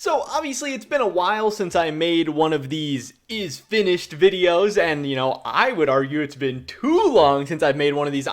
So obviously it's been a while since I made one of these is finished videos, and I would argue it's been too long since I've made one of these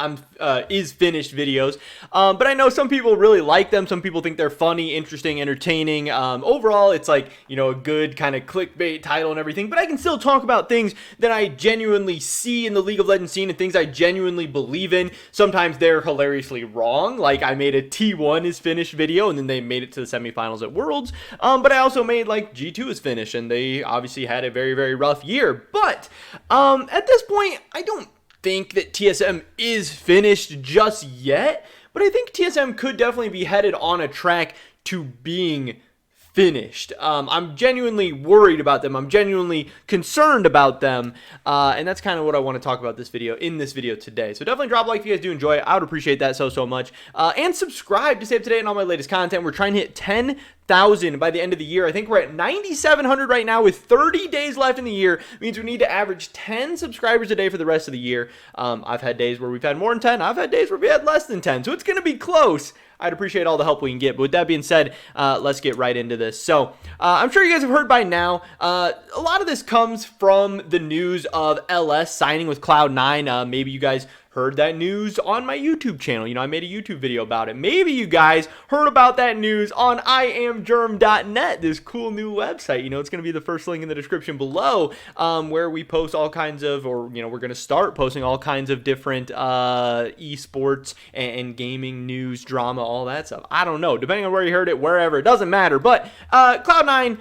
is finished videos. But I know some people really like them. Some people think they're funny, interesting, entertaining. Overall, it's like a good kind of clickbait title and everything. But I can still talk about things that I genuinely see in the League of Legends scene and things I genuinely believe in. Sometimes they're hilariously wrong. Like I made a T1 is finished video, and then they made it to the semifinals at Worlds. But I also made like G2 is finished, and they obviously had a very, very rough year. But at this point, I don't think that TSM is finished just yet, but I think TSM could definitely be headed on a track to being finished. I'm genuinely worried about them. I'm genuinely concerned about them. And that's kind of what I want to talk about in this video today. So definitely drop a like if you guys do enjoy it. I would appreciate that so much. And subscribe to stay up to date on all my latest content. We're trying to hit 10,000 by the end of the year. I think we're at 9,700 right now with 30 days left in the year. It means we need to average 10 subscribers a day for the rest of the year. I've had days where we've had more than 10. I've had days where we had less than 10. So it's going to be close. I'd appreciate all the help we can get. But with that being said, let's get right into this. So I'm sure you guys have heard by now, a lot of this comes from the news of LS signing with Cloud9. Maybe you guys heard that news on my YouTube channel. I made a YouTube video about it. Maybe you guys heard about that news on iamgerm.net, this cool new website. It's going to be the first link in the description below, where we post all kinds of, we're going to start posting all kinds of different esports and gaming news, drama, all that stuff. I don't know. Depending on where you heard it, wherever, it doesn't matter. But Cloud9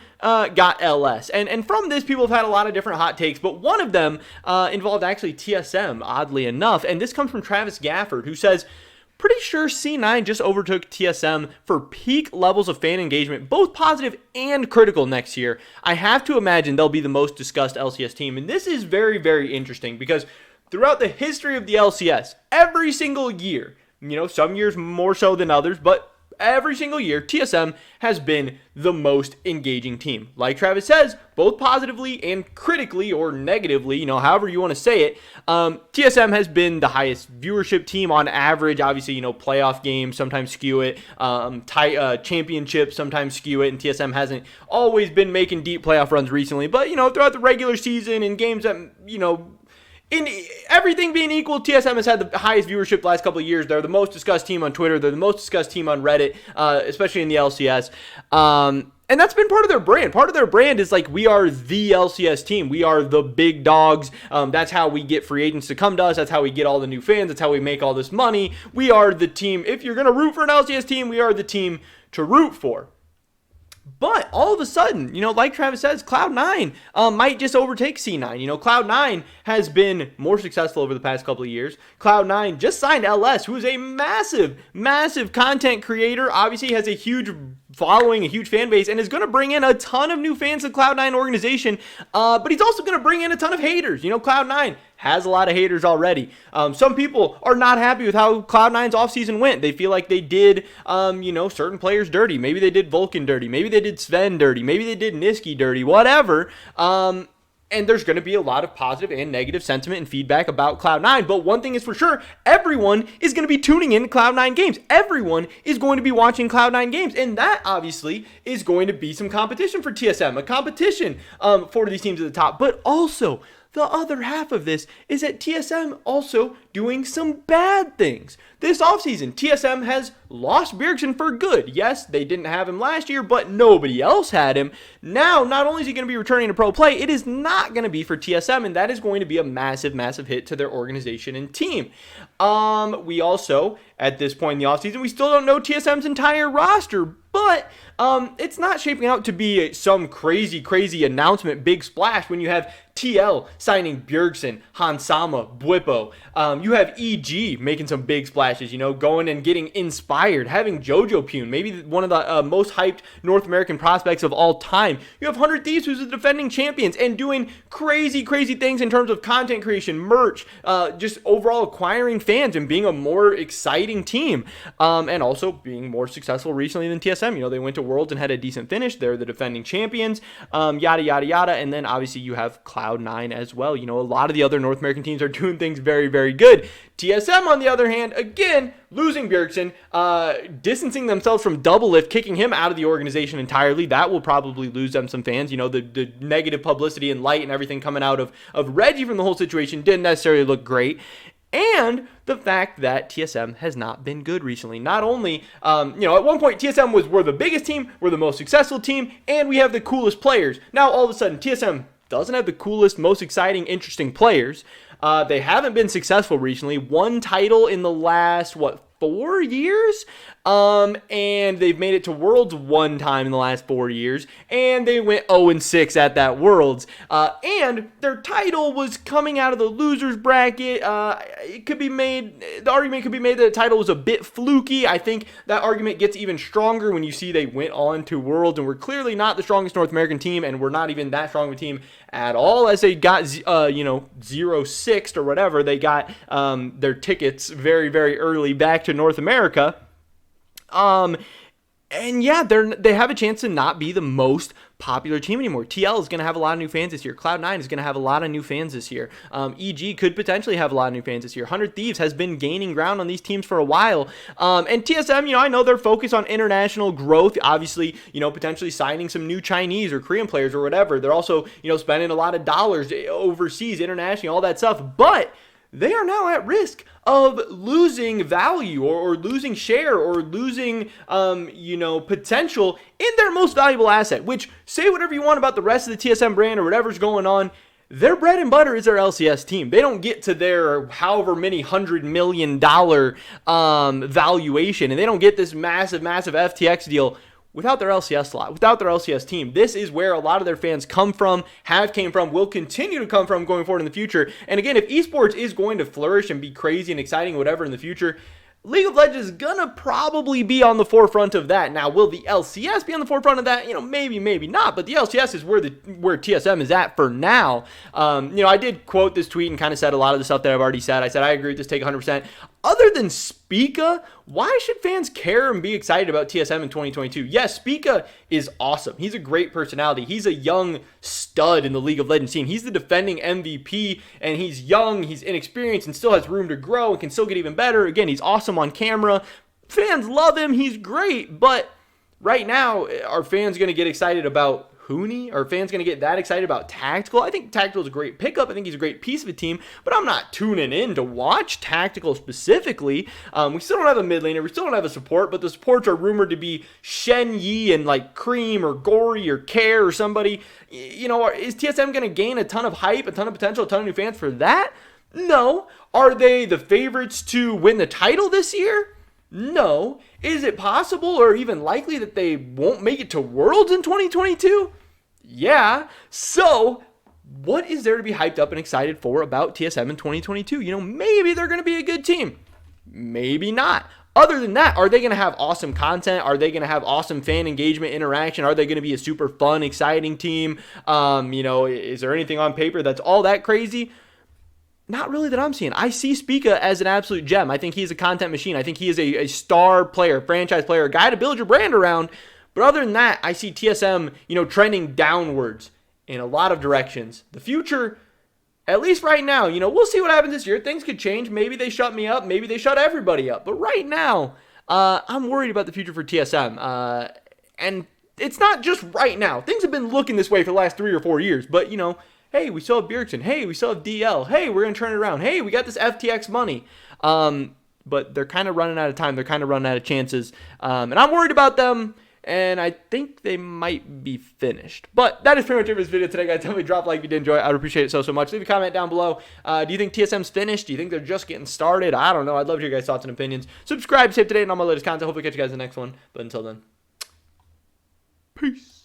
got LS. And from this, people have had a lot of different hot takes, but one of them involved actually TSM, oddly enough. And this comes from Travis Gafford, who says, pretty sure C9 just overtook TSM for peak levels of fan engagement, both positive and critical next year. I have to imagine they'll be the most discussed LCS team. And this is very, very interesting because throughout the history of the LCS, every single year, some years more so than others, but every single year, TSM has been the most engaging team. Like Travis says, both positively and critically or negatively, however you want to say it, TSM has been the highest viewership team on average. Obviously, playoff games sometimes skew it, championships sometimes skew it, and TSM hasn't always been making deep playoff runs recently. But, throughout the regular season and games that, in everything being equal, TSM has had the highest viewership the last couple of years. They're the most discussed team on Twitter. They're the most discussed team on Reddit, especially in the LCS. And that's been part of their brand. Part of their brand is like, we are the LCS team. We are the big dogs. That's how we get free agents to come to us. That's how we get all the new fans. That's how we make all this money. We are the team. If you're going to root for an LCS team, we are the team to root for. But all of a sudden, like Travis says, Cloud9 might just overtake C9. Cloud9 has been more successful over the past couple of years. Cloud9 just signed LS, who is a massive, massive content creator. Obviously has a huge following, a huge fan base, and is going to bring in a ton of new fans to the Cloud9 organization. But he's also going to bring in a ton of haters. Cloud9 has a lot of haters already. Some people are not happy with how Cloud9's offseason went. They feel like they did, certain players dirty. Maybe they did Vulcan dirty. Maybe they did Sven dirty. Maybe they did Niski dirty. Whatever. And there's going to be a lot of positive and negative sentiment and feedback about Cloud9. But one thing is for sure, everyone is going to be tuning in to Cloud9 games. Everyone is going to be watching Cloud9 games. And that, obviously, is going to be some competition for TSM. A competition for these teams at the top. But also, the other half of this is that TSM also doing some bad things. This offseason, TSM has lost Bjergsen for good. Yes, they didn't have him last year, but nobody else had him. Now, not only is he going to be returning to pro play, it is not going to be for TSM, and that is going to be a massive, massive hit to their organization and team. We also, at this point in the offseason, we still don't know TSM's entire roster, but it's not shaping out to be some crazy, crazy announcement, big splash when you have TL signing Bjergsen, Hansama, Bwipo. You have EG making some big splashes, going and getting inspired, having Jojo Pune, maybe one of the most hyped North American prospects of all time. You have 100 Thieves, who's the defending champions, and doing crazy, crazy things in terms of content creation, merch, just overall acquiring fans and being a more exciting team, and also being more successful recently than TSM. They went to Worlds and had a decent finish. They're the defending champions, yada, yada, yada. And then obviously you have Cloud9 as well. A lot of the other North American teams are doing things very, very good. good. TSM, on the other hand, again, losing Bjergsen, distancing themselves from Doublelift, kicking him out of the organization entirely. That will probably lose them some fans. You know, the negative publicity and light and everything coming out of Reggie from the whole situation didn't necessarily look great. And the fact that TSM has not been good recently. Not only, at one point, TSM we're the biggest team, we're the most successful team, and we have the coolest players. Now, all of a sudden, TSM doesn't have the coolest, most exciting, interesting players. They haven't been successful recently. One title in the last, 4 years? And they've made it to Worlds one time in the last 4 years, and they went 0-6 at that Worlds. And their title was coming out of the losers bracket. It could be made, the argument could be made that the title was a bit fluky. I think that argument gets even stronger when you see they went on to Worlds and were clearly not the strongest North American team, and were not even that strong of a team at all, as they got 0-6 or whatever. They got their tickets very, very early back to North America. And yeah, they have a chance to not be the most popular team anymore. TL is going to have a lot of new fans this year. Cloud9 is going to have a lot of new fans this year. EG could potentially have a lot of new fans this year. 100 Thieves has been gaining ground on these teams for a while. And TSM, I know they're focused on international growth. Obviously, potentially signing some new Chinese or Korean players or whatever. They're also, spending a lot of dollars overseas, internationally, all that stuff. But they are now at risk of losing value or losing share or losing, potential in their most valuable asset, which, say whatever you want about the rest of the TSM brand or whatever's going on, their bread and butter is their LCS team. They don't get to their however many $100 million valuation, and they don't get this massive, massive FTX deal without their LCS slot, without their LCS team. This is where a lot of their fans come from, came from, will continue to come from going forward in the future. And again, if esports is going to flourish and be crazy and exciting, whatever in the future, League of Legends is gonna probably be on the forefront of that. Now, will the LCS be on the forefront of that? Maybe, maybe not. But the LCS is where TSM is at for now. I did quote this tweet and kind of said a lot of the stuff that I've already said. I said I agree with this take 100%. Other than Spica, why should fans care and be excited about TSM in 2022? Yes, Spica is awesome. He's a great personality. He's a young stud in the League of Legends scene. He's the defending MVP, and he's young, he's inexperienced, and still has room to grow and can still get even better. Again, he's awesome on camera. Fans love him. He's great. But right now, are fans going to get excited about Huni? Are fans going to get that excited about Tactical? I think Tactical is a great pickup. I think he's a great piece of a team, but I'm not tuning in to watch Tactical specifically. We still don't have a mid laner. We still don't have a support, but the supports are rumored to be Shen Yi and Cream or Gory or Care or somebody. Is TSM going to gain a ton of hype, a ton of potential, a ton of new fans for that? No. Are they the favorites to win the title this year? No. Is it possible or even likely that they won't make it to Worlds in 2022? Yeah. So, what is there to be hyped up and excited for about TSM in 2022? Maybe they're going to be a good team. Maybe not. Other than that, are they going to have awesome content? Are they going to have awesome fan engagement, interaction? Are they going to be a super fun, exciting team? Is there anything on paper that's all that crazy? Not really that I'm seeing. I see Spica as an absolute gem. I think he's a content machine. I think he is a star player, franchise player, a guy to build your brand around. But other than that, I see TSM, trending downwards in a lot of directions. The future, at least right now, we'll see what happens this year. Things could change. Maybe they shut me up. Maybe they shut everybody up. But right now, I'm worried about the future for TSM. And it's not just right now. Things have been looking this way for the last 3 or 4 years. But, hey, we still have Bjergsen. Hey, we still have DL. Hey, we're going to turn it around. Hey, we got this FTX money. But they're kind of running out of time. They're kind of running out of chances. And I'm worried about them. And I think they might be finished. But that is pretty much it for this video today, guys. Tell me, drop a like if you did enjoy it. I would appreciate it so much. Leave a comment down below. Do you think TSM's finished? Do you think they're just getting started? I don't know. I'd love to hear your guys' thoughts and opinions. Subscribe, stay up to date on all my latest content. Hopefully catch you guys in the next one. But until then, peace.